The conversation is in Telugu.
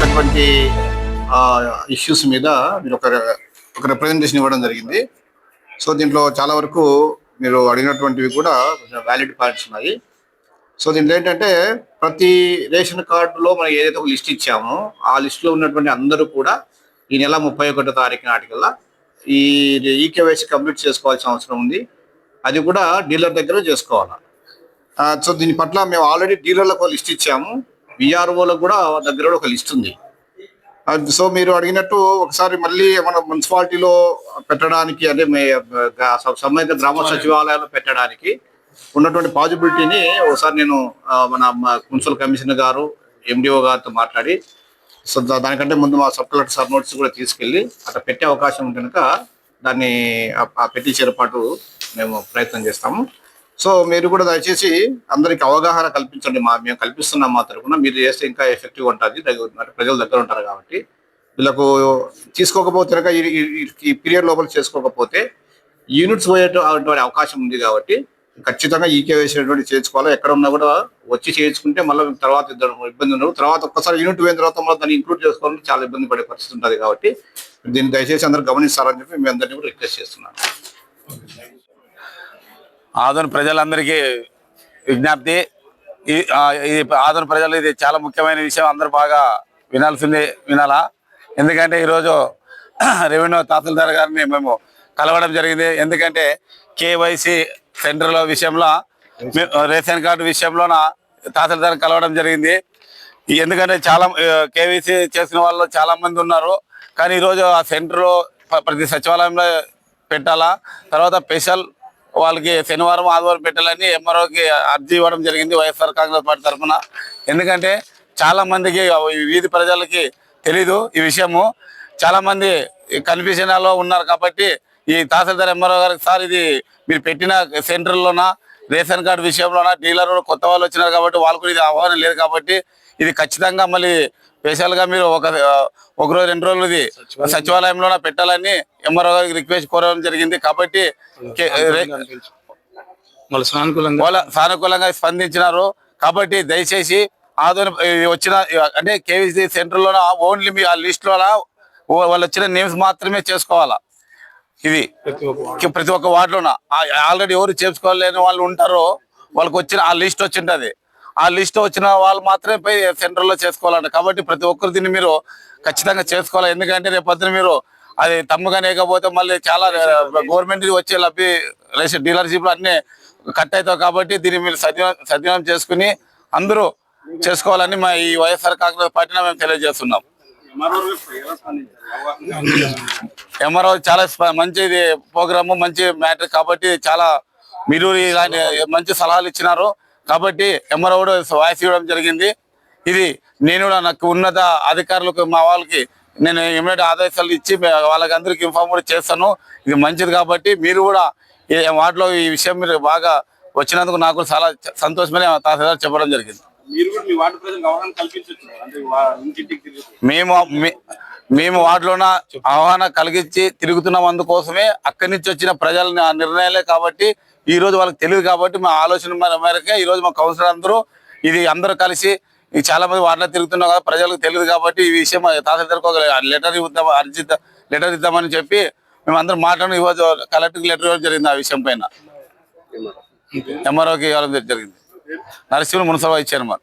వచ్చినటువంటి ఇష్యూస్ మీద మీరు ఒక రిప్రజెంటేషన్ ఇవ్వడం జరిగింది. సో దీంట్లో చాలా వరకు మీరు అడిగినటువంటివి కూడా వ్యాలిడ్ పాయింట్స్ ఉన్నాయి. సో దీంట్లో ఏంటంటే ప్రతి రేషన్ కార్డులో మనం ఏదైతే ఒక లిస్ట్ ఇచ్చామో ఆ లిస్టులో ఉన్నటువంటి అందరూ కూడా ఈ నెల 31వ తారీఖు నాటికల్లా ఈ ఈకేవైసీ కంప్లీట్ చేసుకోవాల్సిన అవసరం ఉంది. అది కూడా డీలర్ దగ్గర చేసుకోవాలి. సో దీని పట్ల మేము ఆల్రెడీ డీలర్లకు లిస్ట్ ఇచ్చాము, విఆర్ఓలకు కూడా దగ్గర ఒక లిస్ట్ ఉంది. సో మీరు అడిగినట్టు ఒకసారి మళ్ళీ మన మున్సిపాలిటీలో పెట్టడానికి అంటే సంబంధిత గ్రామ సచివాలయాల్లో పెట్టడానికి ఉన్నటువంటి పాజిబిలిటీని ఒకసారి నేను మన మున్సిపల్ కమిషనర్ గారు ఎండిఓ గారితో మాట్లాడి, సో దానికంటే ముందు మా సబ్ కలెక్టర్ సార్ నోట్స్ కూడా తీసుకెళ్ళి అట్లా పెట్టే అవకాశం కనుక దాన్ని పెట్టించే ఏర్పాటు మేము ప్రయత్నం చేస్తాము. సో మీరు కూడా దయచేసి అందరికి అవగాహన కల్పించండి. మేము కల్పిస్తున్నాం మా తరఫున, మీరు చేస్తే ఇంకా ఎఫెక్టివ్ ఉంటుంది, ప్రజల దగ్గర ఉంటారు కాబట్టి. వీళ్ళకు తీసుకోకపోతే కనుక ఈ పీరియడ్ లోపల చేసుకోకపోతే యూనిట్స్ పోయేటువంటి అవకాశం ఉంది కాబట్టి ఖచ్చితంగా ఈకేవైసీ చేయించుకోవాలి. ఎక్కడ ఉన్నా కూడా వచ్చి చేయించుకుంటే మళ్ళీ తర్వాత ఇబ్బంది ఉండదు. తర్వాత ఒక్కసారి యూనిట్ పోయిన తర్వాత మళ్ళీ దాన్ని ఇంక్లూడ్ చేసుకోవాలంటే చాలా ఇబ్బంది పడే పరిస్థితి ఉంటుంది కాబట్టి దీన్ని దయచేసి అందరూ గమనిస్తారని చెప్పి మీ అందరినీ కూడా రిక్వెస్ట్ చేస్తున్నాను. ఆదోని ప్రజలందరికీ విజ్ఞప్తి, ఆదోని ప్రజలు ఇది చాలా ముఖ్యమైన విషయం, అందరూ బాగా వినాలా. ఎందుకంటే ఈరోజు రెవెన్యూ తహసీల్దార్ గారిని మేము కలవడం జరిగింది. ఎందుకంటే కేవైసీ సెంటర్ల విషయంలో, రేషన్ కార్డు విషయంలోన తహసీల్దార్ కలవడం జరిగింది. ఎందుకంటే చాలా కేవైసీ చేసిన వాళ్ళు చాలా మంది ఉన్నారు. కానీ ఈరోజు ఆ సెంటర్లో ప్రతి సచివాలయంలో పెట్టాలా, తర్వాత స్పెషల్ వాళ్ళకి శనివారం ఆదివారం పెట్టాలని ఎంఆర్ఓకి అర్జీ ఇవ్వడం జరిగింది వైఎస్ఆర్ కాంగ్రెస్ పార్టీ తరఫున. ఎందుకంటే చాలా మందికి వీధి ప్రజలకి తెలీదు ఈ విషయము, చాలా మంది కన్ఫ్యూజన్లో ఉన్నారు. కాబట్టి ఈ తహసీల్దార్ ఎంఆర్ఓ గారికి, సార్ ఇది మీరు పెట్టిన సెంటర్లోనా రేషన్ కార్డు విషయంలోనా డీలర్ కొత్త వాళ్ళు వచ్చినారు కాబట్టి వాళ్ళకు ఇది ఆహ్వానం లేదు కాబట్టి ఇది ఖచ్చితంగా మళ్ళీ స్పెషల్గా మీరు ఒక రోజు 2 రోజులు ఇది సచివాలయంలోనే పెట్టాలని ఎంఆర్ఓ గారికి రిక్వెస్ట్ కోరడం జరిగింది. కాబట్టి సానుకూలంగా స్పందించినారు. కాబట్టి దయచేసి ఆదోని వచ్చిన అంటే కేవీసీ సెంటర్లోన ఓన్లీ మీ ఆ లిస్టులో వాళ్ళు వచ్చిన నేమ్స్ మాత్రమే చేసుకోవాలా. ఇది ప్రతి ఒక్క వార్డులోన ఆల్రెడీ ఎవరు చేసుకోలేని వాళ్ళు ఉంటారో వాళ్ళకి వచ్చిన ఆ లిస్ట్ వచ్చింటది, ఆ లిస్ట్ వచ్చిన వాళ్ళు మాత్రమే పోయి సెంటర్లో చేసుకోవాలంట. కాబట్టి ప్రతి ఒక్కరు దీన్ని మీరు ఖచ్చితంగా చేసుకోవాలి. ఎందుకంటే రేపొద్దున మీరు అది తమ్ముగా లేకపోతే మళ్ళీ చాలా గవర్నమెంట్ వచ్చే లబ్బి రేషన్ డీలర్షిప్లు అన్నీ కట్ అవుతావు. కాబట్టి దీన్ని మీరు సద్వినియోగం చేసుకుని అందరూ చేసుకోవాలని మా ఈ వైఎస్ఆర్ కాంగ్రెస్ పార్టీని మేము తెలియజేస్తున్నాం. ఎంఆర్ఓ చాలా మంచిది ప్రోగ్రాము, మంచి మ్యాటర్ కాబట్టి చాలా మీరు ఇలాంటి మంచి సలహాలు ఇచ్చినారు. కాబట్టి ఎంఆర్ఓ కూడా వాయిస్ ఇవ్వడం జరిగింది. ఇది నేను కూడా నాకు ఉన్నత అధికారులకు మా వాళ్ళకి నేను ఇమీడియట్ ఆదేశాలు ఇచ్చి వాళ్ళకి అందరికి ఇన్ఫార్మ్ కూడా చేస్తాను. ఇది మంచిది కాబట్టి మీరు కూడా వాటిలో ఈ విషయం మీరు బాగా వచ్చినందుకు నాకు చాలా సంతోషమని తహసీల్దార్ చెప్పడం జరిగింది. మేము వాటిలోన ఆహ్వానం కలిగించి తిరుగుతున్నాం. అందుకోసమే అక్కడి నుంచి వచ్చిన ప్రజల నిర్ణయాలే కాబట్టి ఈ రోజు వాళ్ళకి తెలియదు కాబట్టి మా ఆలోచన మేరకే ఈ రోజు మా కౌన్సిలర్ అందరూ ఇది అందరూ కలిసి చాలా మంది వాటిలో తిరుగుతున్నాం కదా, ప్రజలకు తెలియదు కాబట్టి ఈ విషయం తహసీల్దార్కి ఒక లెటర్ ఇద్దామని చెప్పి మేము అందరం మాట్లాడి ఈరోజు కలెక్టర్కి లెటర్ ఇవ్వడం జరిగింది. ఆ విషయం పైన ఎంఆర్ఓకి ఇవ్వడం జరిగింది. నరసింహ మున్సిపల్ ఇచ్చారు మరి.